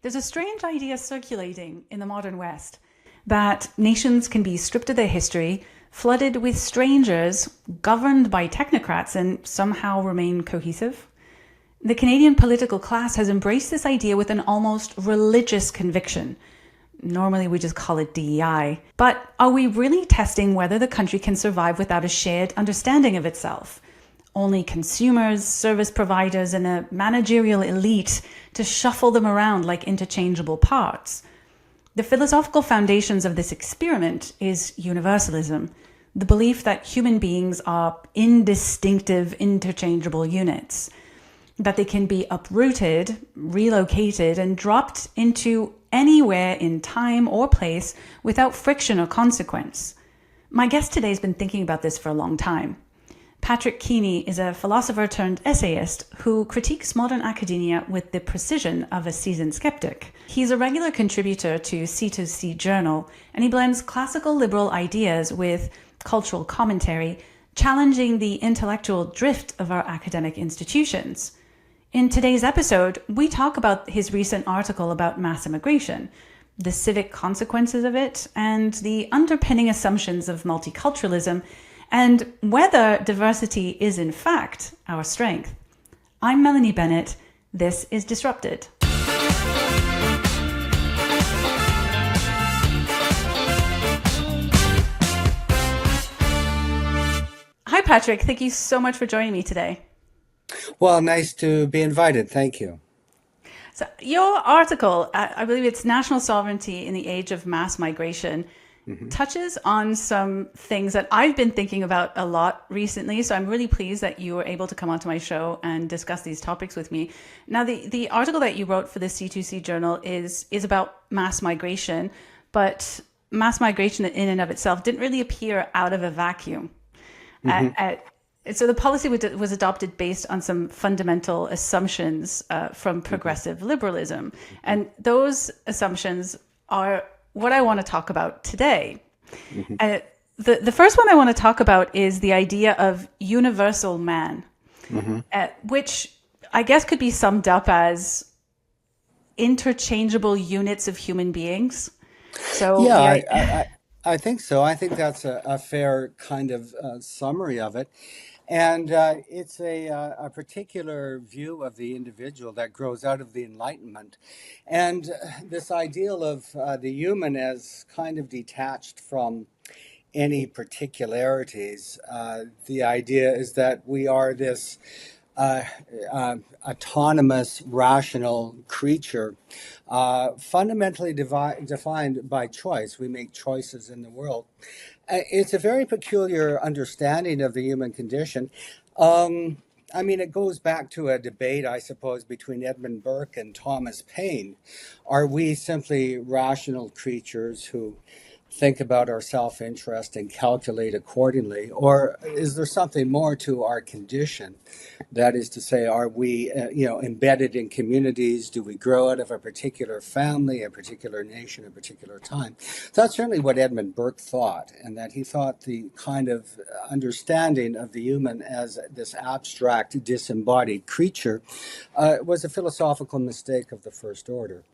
There's a strange idea circulating in the modern West that nations can be stripped of their history, flooded with strangers, governed by technocrats, and somehow remain cohesive. The Canadian political class has embraced this idea with an almost religious conviction. Normally we just call it DEI. But are we really testing whether the country can survive without a shared understanding of itself? Only consumers, service providers, and a managerial elite to shuffle them around like interchangeable parts. The philosophical foundations of this experiment is universalism, the belief that human beings are indistinctive, interchangeable units, that they can be uprooted, relocated, and dropped into anywhere in time or place without friction or consequence. My guest today has been thinking about this for a long time. Patrick Keeney is a philosopher turned essayist who critiques modern academia with the precision of a seasoned skeptic. He's a regular contributor to C2C Journal, and he blends classical liberal ideas with cultural commentary, challenging the intellectual drift of our academic institutions. In today's episode, we talk about his recent article about mass immigration, the civic consequences of it, and the underpinning assumptions of multiculturalism, and whether diversity is in fact our strength. I'm Melanie Bennet. This is Disrupted. Hi, Patrick. Thank you so much for joining me today. Well, nice to be invited. Thank you. So your article, I believe it's National Sovereignty in the Age of Mass Migration, touches on some things that I've been thinking about a lot recently. So I'm really pleased that you were able to come onto my show and discuss these topics with me. Now, the article that you wrote for the C2C Journal is about mass migration, but mass migration in and of itself didn't really appear out of a vacuum. So the policy was adopted based on some fundamental assumptions from progressive liberalism. And those assumptions are what I want to talk about today. The first one I want to talk about is the idea of universal man, which I guess could be summed up as interchangeable units of human beings. So Yeah, I think so. I think that's a fair kind of summary of it. And it's a particular view of the individual that grows out of the Enlightenment. And this ideal of the human as kind of detached from any particularities. The idea is that we are this autonomous, rational creature, fundamentally defined by choice. We make choices in the world. It's a very peculiar understanding of the human condition. I mean, it goes back to a debate, I suppose, between Edmund Burke and Thomas Paine. Are we simply rational creatures who think about our self-interest and calculate accordingly? Or is there something more to our condition? That is to say, are we embedded in communities? Do we grow out of a particular family, a particular nation, a particular time? So that's certainly what Edmund Burke thought, and that he thought the kind of understanding of the human as this abstract, disembodied creature was a philosophical mistake of the first order.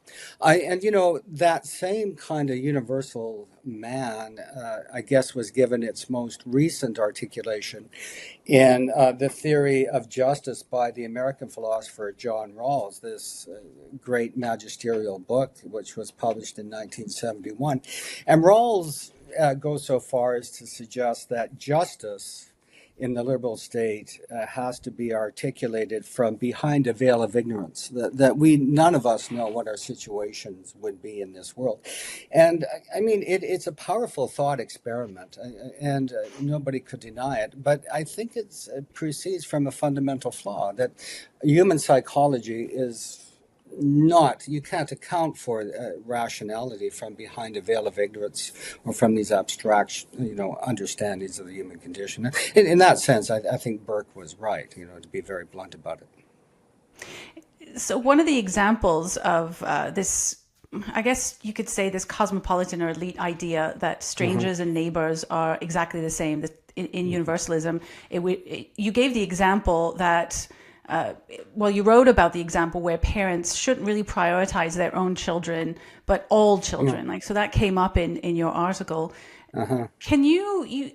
That same kind of universal man, I guess, was given its most recent articulation in the theory of justice by the American philosopher John Rawls, this great magisterial book, which was published in 1971. And Rawls goes so far as to suggest that justice in the liberal state has to be articulated from behind a veil of ignorance, that none of us know what our situations would be in this world. And I mean, it's a powerful thought experiment, and nobody could deny it. But I think it proceeds from a fundamental flaw, that human psychology is not, you can't account for rationality from behind a veil of ignorance or from these abstract, understandings of the human condition. In that sense, I think Burke was right, to be very blunt about it. So one of the examples of this, I guess you could say, this cosmopolitan or elite idea that strangers and neighbors are exactly the same, that in universalism, you gave the example that well, you wrote about the example where parents shouldn't really prioritize their own children, but all children. Like, so that came up in your article. Can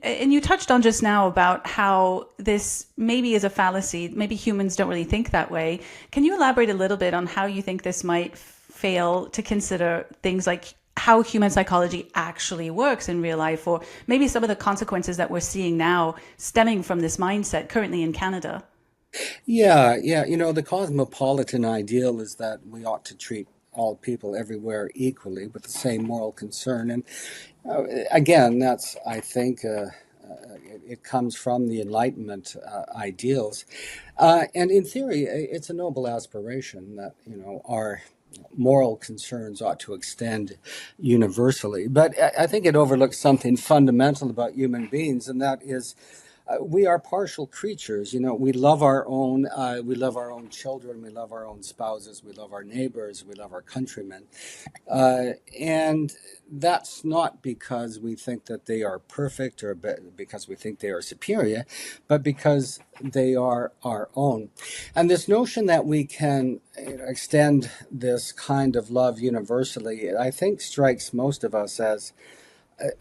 and you touched on just now about how this maybe is a fallacy. Maybe humans don't really think that way. Can you elaborate a little bit on how you think this might fail to consider things like how human psychology actually works in real life, or maybe some of the consequences that we're seeing now stemming from this mindset currently in Canada? Yeah, yeah. The cosmopolitan ideal is that we ought to treat all people everywhere equally with the same moral concern. And again, that's, I think, it comes from the Enlightenment ideals. And in theory, it's a noble aspiration that, our moral concerns ought to extend universally. But I think it overlooks something fundamental about human beings, and that is we are partial creatures. We love our own. We love our own children. We love our own spouses. We love our neighbors. We love our countrymen. And that's not because we think that they are perfect or because we think they are superior, but because they are our own. And this notion that we can extend this kind of love universally, I think strikes most of us as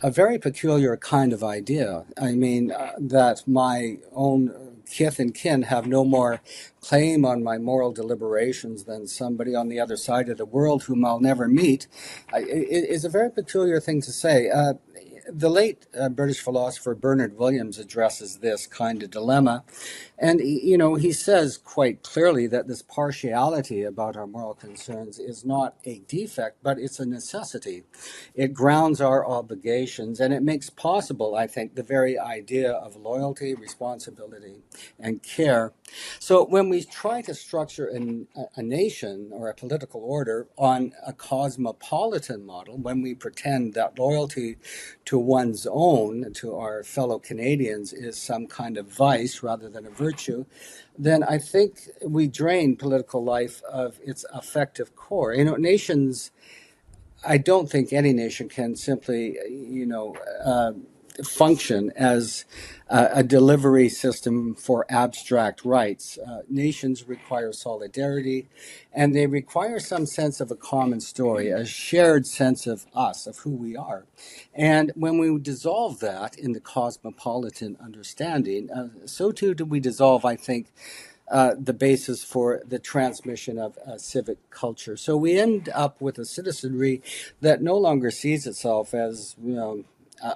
a very peculiar kind of idea. I mean, that my own kith and kin have no more claim on my moral deliberations than somebody on the other side of the world whom I'll never meet, it is a very peculiar thing to say. The late British philosopher Bernard Williams addresses this kind of dilemma. And, he says quite clearly that this partiality about our moral concerns is not a defect, but it's a necessity. It grounds our obligations, and it makes possible, I think, the very idea of loyalty, responsibility, and care. So when we try to structure a nation or a political order on a cosmopolitan model, when we pretend that loyalty to one's own, to our fellow Canadians, is some kind of vice rather than a virtue, then I think we drain political life of its effective core. Nations, I don't think any nation can simply, function as a delivery system for abstract rights. Nations require solidarity, and they require some sense of a common story, a shared sense of us, of who we are. And when we dissolve that in the cosmopolitan understanding, so too do we dissolve, I think, the basis for the transmission of civic culture. So we end up with a citizenry that no longer sees itself as,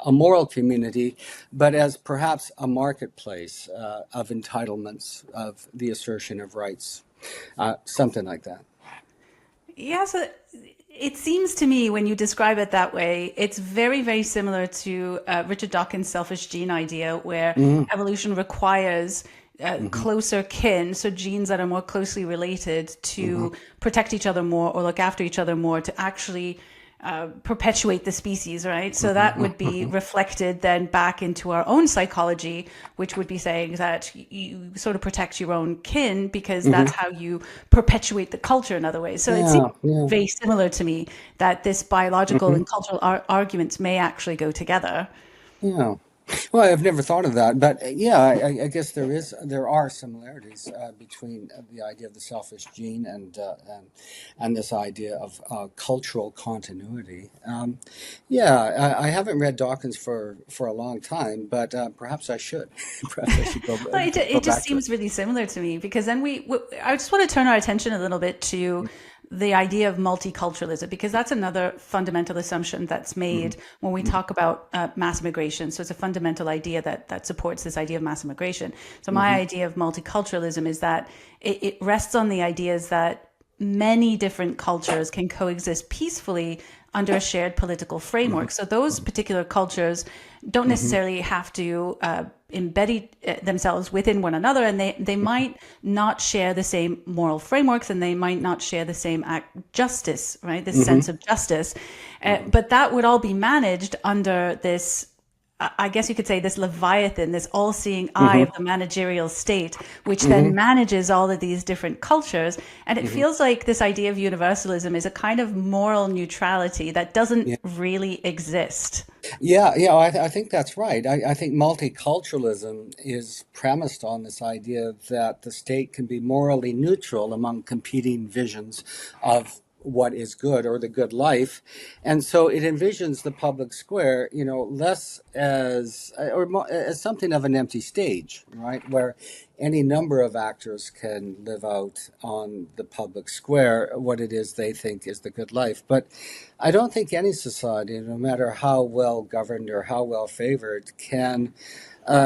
a moral community, but as perhaps a marketplace of entitlements, of the assertion of rights, something like that. Yeah, so it seems to me when you describe it that way, it's very, very similar to Richard Dawkins' selfish gene idea, where evolution requires closer kin, so genes that are more closely related to protect each other more or look after each other more to actually perpetuate the species, right? So that would be reflected then back into our own psychology, which would be saying that you sort of protect your own kin because that's how you perpetuate the culture in other ways. So it seems very similar to me that this biological and cultural arguments may actually go together. Yeah. Well, I've never thought of that, but I guess there are similarities between the idea of the selfish gene and this idea of cultural continuity. I haven't read Dawkins for a long time, but perhaps I should. Perhaps I should go. Well, it just seems really similar to me because then I just want to turn our attention a little bit to the idea of multiculturalism, because that's another fundamental assumption that's made when we talk about mass immigration. So it's a fundamental idea that supports this idea of mass immigration. So my idea of multiculturalism is that it rests on the ideas that many different cultures can coexist peacefully under a shared political framework. So those particular cultures don't necessarily have to embed themselves within one another, and they might not share the same moral frameworks, and they might not share the same justice, right? This sense of justice. But that would all be managed under this I guess you could say, this leviathan, this all-seeing eye Hmm. of the managerial state, which then Hmm. manages all of these different cultures. And it Hmm. feels like this idea of universalism is a kind of moral neutrality that doesn't really exist. Yeah, I think that's right. I think multiculturalism is premised on this idea that the state can be morally neutral among competing visions of what is good or the good life. And so it envisions the public square, less as as something of an empty stage, right? Where any number of actors can live out on the public square what it is they think is the good life. But I don't think any society, no matter how well governed or how well favored, can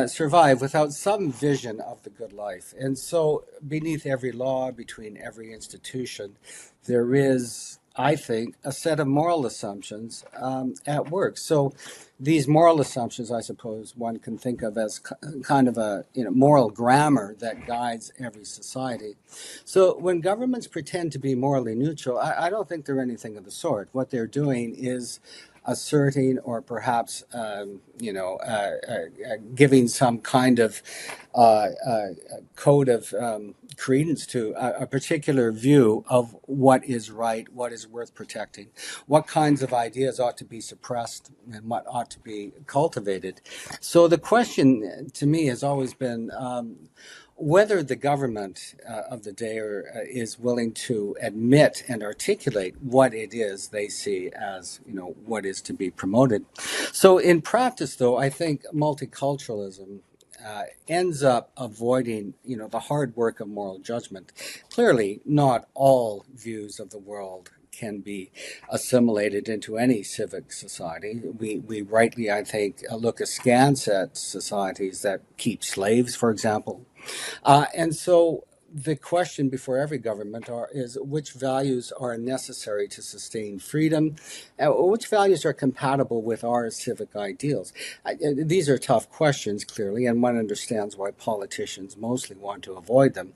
survive without some vision of the good life. And so, beneath every law, between every institution, there is, I think, a set of moral assumptions at work. So, these moral assumptions, I suppose, one can think of as kind of a moral grammar that guides every society. So when governments pretend to be morally neutral, I don't think they're anything of the sort. What they're doing is asserting or perhaps giving some kind of code of credence to a particular view of what is right, what is worth protecting, what kinds of ideas ought to be suppressed, and what ought to be cultivated. So the question to me has always been whether the government of the day is willing to admit and articulate what it is they see as what is to be promoted. So in practice, though, I think multiculturalism ends up avoiding the hard work of moral judgment. Clearly, not all views of the world can be assimilated into any civic society. We rightly, I think, look askance at societies that keep slaves, for example, and so the question before every government is which values are necessary to sustain freedom, which values are compatible with our civic ideals. These are tough questions, clearly, and one understands why politicians mostly want to avoid them.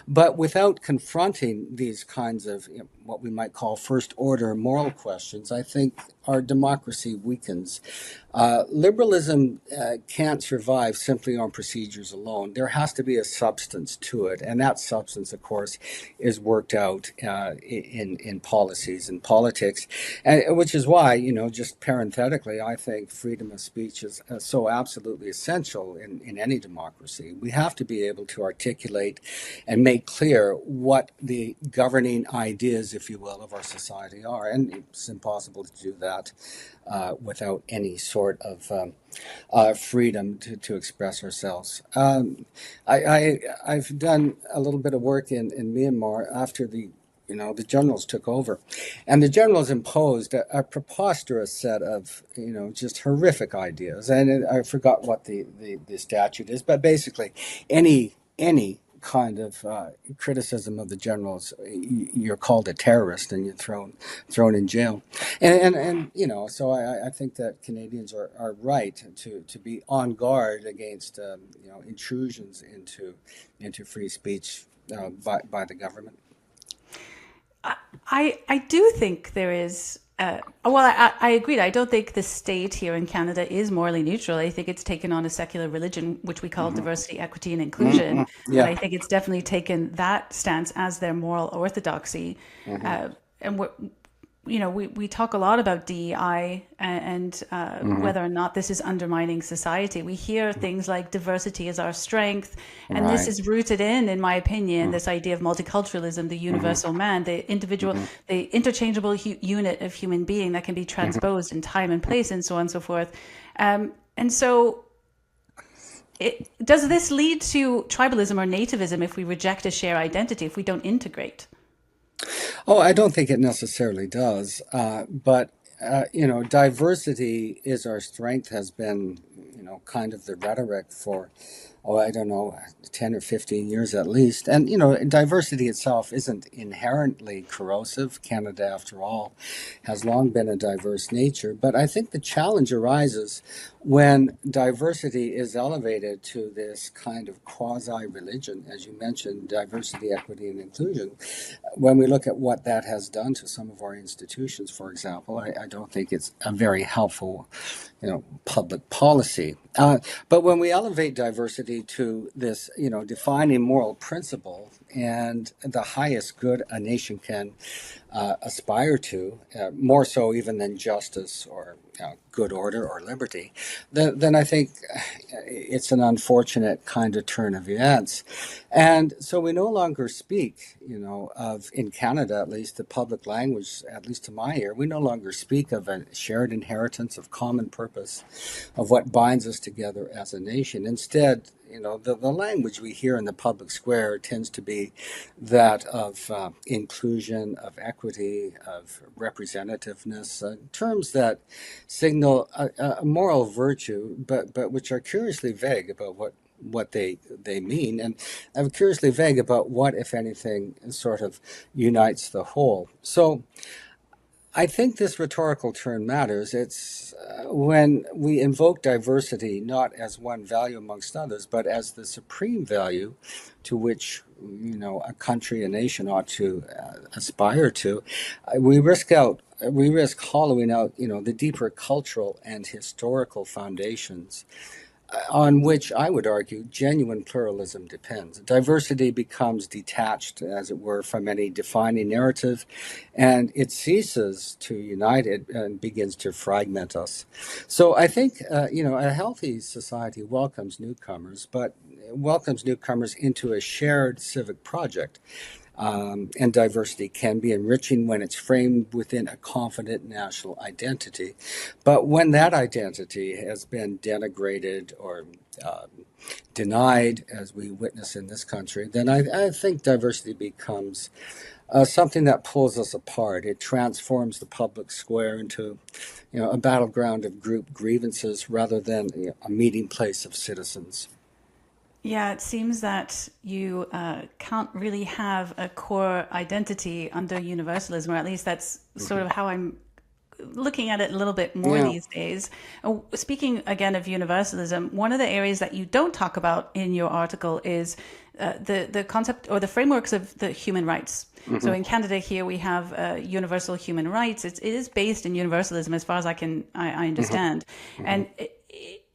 But without confronting these kinds of what we might call first order moral questions, I think our democracy weakens. Liberalism can't survive simply on procedures alone. There has to be a substance to it, and that substance, of course, is worked out in policies and politics, which is why, just parenthetically, I think freedom of speech is so absolutely essential in any democracy. We have to be able to articulate and make clear what the governing ideas, if you will, of our society are, and it's impossible to do that without any sort of freedom to express ourselves. I've done a little bit of work in Myanmar after the generals took over, and the generals imposed a preposterous set of just horrific ideas, and I forgot what the statute is, but basically any kind of criticism of the generals, you're called a terrorist and you're thrown in jail. And so I think that Canadians are right to be on guard against intrusions into free speech by the government. I do think there is. I agreed. I don't think the state here in Canada is morally neutral. I think it's taken on a secular religion, which we call diversity, equity, and inclusion. And Yeah. I think it's definitely taken that stance as their moral orthodoxy. Hmm. And we talk a lot about DEI and Hmm. whether or not this is undermining society. We hear things like diversity is our strength, and this Right. is rooted in my opinion, this idea of multiculturalism, the Hmm. universal man, the individual, Hmm. the interchangeable unit of human being that can be Hmm. transposed in time and place, and so on and so forth. And so, does this lead to tribalism or nativism if we reject a shared identity, if we don't integrate? Oh, I don't think it necessarily does, but diversity is our strength has been kind of the rhetoric for I don't know, 10 or 15 years at least. And, diversity itself isn't inherently corrosive. Canada, after all, has long been a diverse nature. But I think the challenge arises when diversity is elevated to this kind of quasi-religion, as you mentioned, diversity, equity, and inclusion. When we look at what that has done to some of our institutions, for example, I don't think it's a very helpful public policy. But when we elevate diversity to this, defining moral principle and the highest good a nation can aspire to, more so even than justice or good order or liberty, then I think it's an unfortunate kind of turn of events. And so we no longer speak, of, in Canada at least, the public language, at least to my ear, we no longer speak of a shared inheritance of common purpose, of what binds us together as a nation. Instead, the language we hear in the public square tends to be that of inclusion, of equity, of representativeness, terms that signal a moral virtue, but which are curiously vague about what they mean, and I'm curiously vague about what, if anything, sort of unites the whole. So I think this rhetorical turn matters. It's when we invoke diversity not as one value amongst others, but as the supreme value to which a country, a nation ought to aspire to. We risk hollowing out the deeper cultural and historical foundations on which I would argue genuine pluralism depends. Diversity becomes detached, as it were, from any defining narrative, and it ceases to unite it and begins to fragment us. So I think, a healthy society welcomes newcomers, but welcomes newcomers into a shared civic project. And diversity can be enriching when it's framed within a confident national identity. But when that identity has been denigrated or denied, as we witness in this country, then I think diversity becomes something that pulls us apart. It transforms the public square into a battleground of group grievances rather than a meeting place of citizens. Yeah, it seems that you can't really have a core identity under universalism, or at least that's sort of how I'm looking at it a little bit more Yeah. these days. Speaking again of universalism, one of the areas that you don't talk about in your article is the concept or the frameworks of the human rights. So in Canada here we have universal human rights. It is based in universalism as far as I understand. And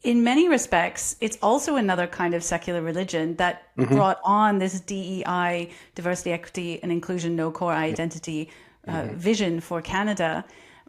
in many respects, it's also another kind of secular religion that brought on this DEI, diversity, equity, and inclusion, no core identity vision for Canada.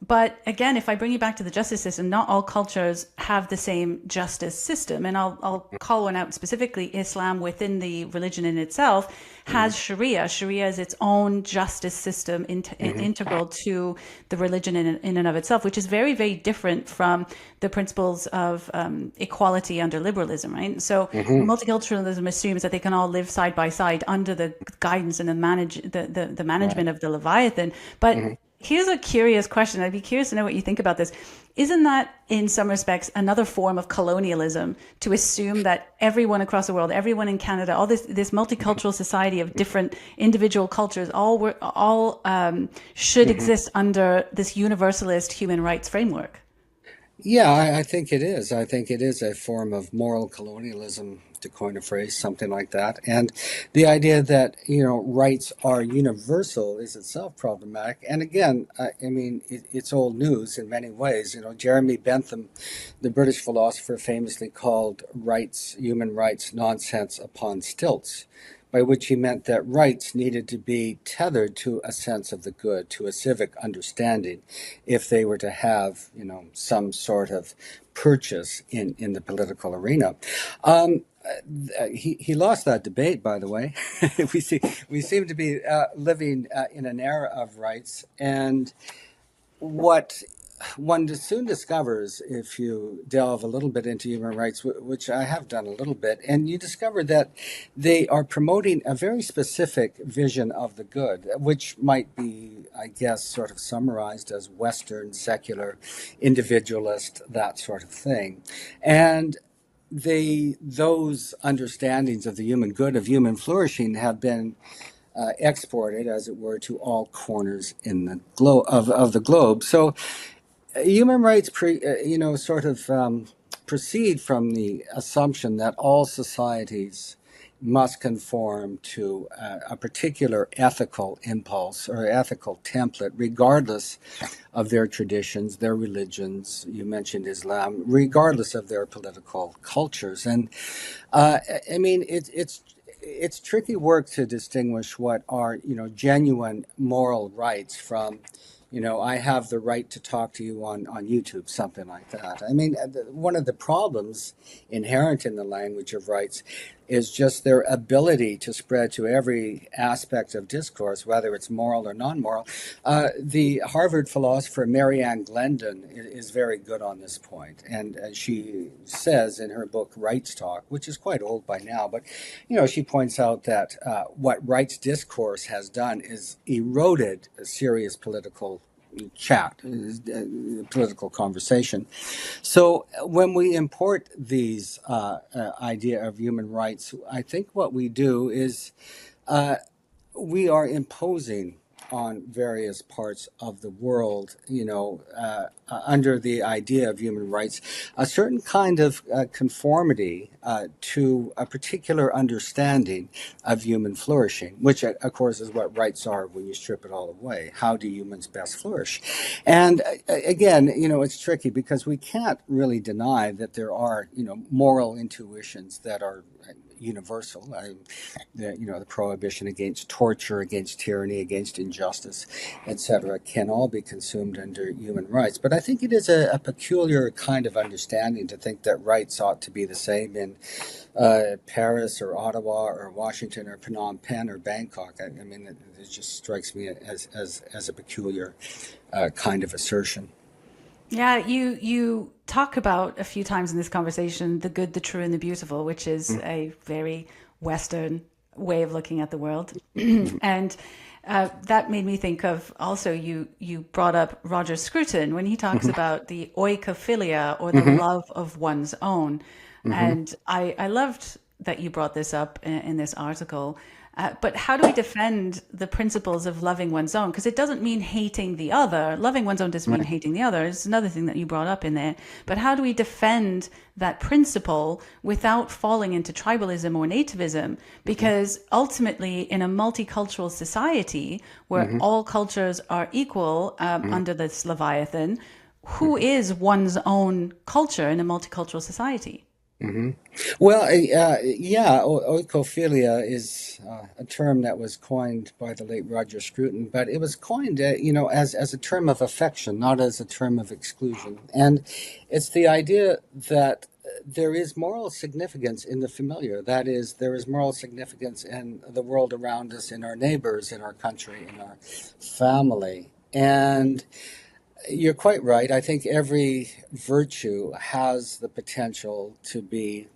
But again, if I bring you back to the justice system, not all cultures have the same justice system. And I'll call one out specifically. Islam within the religion in itself has Sharia. Sharia is its own justice system integral to the religion in and of itself, which is very, very different from the principles of equality under liberalism, right? So multiculturalism assumes that they can all live side by side under the guidance and the management of the Leviathan. But here's a curious question. I'd be curious to know what you think about this. Isn't that, in some respects, another form of colonialism to assume that everyone across the world, everyone in Canada, all this multicultural society of different individual cultures, all should exist under this universalist human rights framework? Yeah, I think it is. I think it is a form of moral colonialism, to coin a phrase, something like that. And the idea that, rights are universal is itself problematic. And again, it's old news in many ways. Jeremy Bentham, the British philosopher, famously called human rights, nonsense upon stilts, by which he meant that rights needed to be tethered to a sense of the good, to a civic understanding, if they were to have, some sort of purchase in the political arena. He lost that debate, by the way. we seem to be living in an era of rights, and what one soon discovers, if you delve a little bit into human rights, which I have done a little bit, and you discover that they are promoting a very specific vision of the good, which might be, I guess, sort of summarized as Western, secular, individualist, that sort of thing. And those understandings of the human good, of human flourishing, have been exported, as it were, to all corners in the of the globe. So human rights, proceed from the assumption that all societies must conform to a particular ethical impulse or ethical template, regardless of their traditions, their religions. You mentioned Islam, regardless of their political cultures. And I mean, it's tricky work to distinguish what are, genuine moral rights from, I have the right to talk to you on YouTube, something like that. I mean, one of the problems inherent in the language of rights is just their ability to spread to every aspect of discourse, whether it's moral or non-moral. The Harvard philosopher Marianne Glendon is very good on this point, and she says in her book Rights Talk, which is quite old by now, but she points out that what rights discourse has done is eroded a serious political chat, political conversation. So when we import these idea of human rights, I think what we do is we are imposing on various parts of the world, under the idea of human rights, a certain kind of conformity to a particular understanding of human flourishing, which, of course, is what rights are when you strip it all away. How do humans best flourish? And again, it's tricky because we can't really deny that there are, moral intuitions that are universal. The prohibition against torture, against tyranny, against injustice, etc., can all be consumed under human rights. But I think it is a peculiar kind of understanding to think that rights ought to be the same in Paris or Ottawa or Washington or Phnom Penh or Bangkok. I mean, it just strikes me as a peculiar kind of assertion. Yeah, you talk about a few times in this conversation the good, the true, and the beautiful, which is a very Western way of looking at the world. And that made me think of also you brought up Roger Scruton when he talks about the oikophilia, or the love of one's own. And I loved that you brought this up in this article. But how do we defend the principles of loving one's own? Because it doesn't mean hating the other. Loving one's own doesn't mean hating the other. It's another thing that you brought up in there. But how do we defend that principle without falling into tribalism or nativism? Because ultimately, in a multicultural society where all cultures are equal under this Leviathan, who is one's own culture in a multicultural society? Well, oikophilia is a term that was coined by the late Roger Scruton, but it was coined, as a term of affection, not as a term of exclusion. And it's the idea that there is moral significance in the familiar. That is, there is moral significance in the world around us, in our neighbors, in our country, in our family. And you're quite right. I think every virtue has the potential to be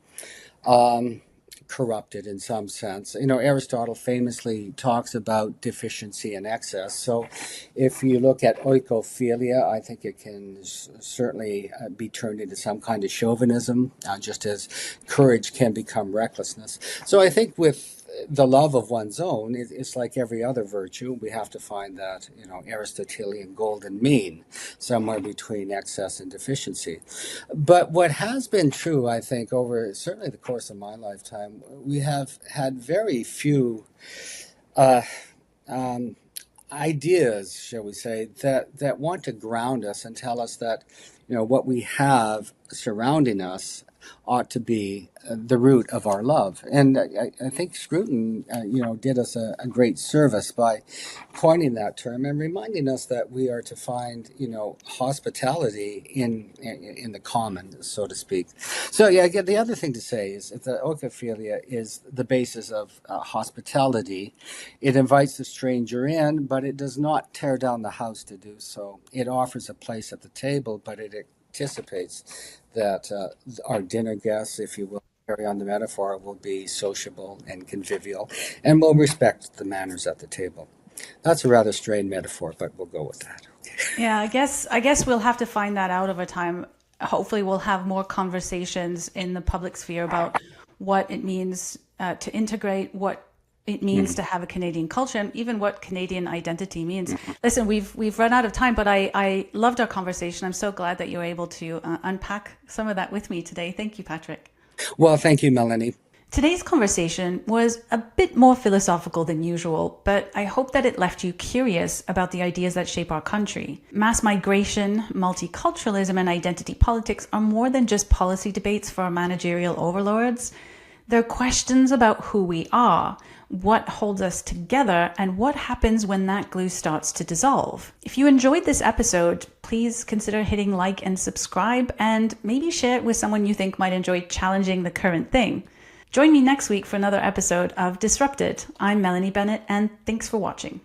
corrupted in some sense. Aristotle famously talks about deficiency and excess. So if you look at oikophilia, I think it can certainly be turned into some kind of chauvinism, just as courage can become recklessness. So I think with the love of one's own, it's like every other virtue. We have to find that, Aristotelian golden mean, somewhere between excess and deficiency. But what has been true, I think, over certainly the course of my lifetime, we have had very few ideas, shall we say, that want to ground us and tell us that, what we have surrounding us ought to be the root of our love. And I think Scruton, did us a great service by coining that term and reminding us that we are to find, hospitality in the common, so to speak. So, again, the other thing to say is that oikophilia is the basis of hospitality. It invites the stranger in, but it does not tear down the house to do so. It offers a place at the table, but it anticipates that our dinner guests, if you will, carry on the metaphor, will be sociable and convivial and will respect the manners at the table. That's a rather strained metaphor, but we'll go with that. Yeah, I guess we'll have to find that out over time. hopefully we'll have more conversations in the public sphere about what it means to integrate, what it means to have a Canadian culture, and even what Canadian identity means. Listen, we've run out of time, but I loved our conversation. I'm so glad that you were able to unpack some of that with me today. Thank you, Patrick. Well, thank you, Melanie. Today's conversation was a bit more philosophical than usual, but I hope that it left you curious about the ideas that shape our country. Mass migration, multiculturalism, and identity politics are more than just policy debates for our managerial overlords. They're questions about who we are, what holds us together, and what happens when that glue starts to dissolve. If you enjoyed this episode, please consider hitting like and subscribe, and maybe share it with someone you think might enjoy challenging the current thing. Join me next week for another episode of Disrupted. I'm Melanie Bennet, and thanks for watching.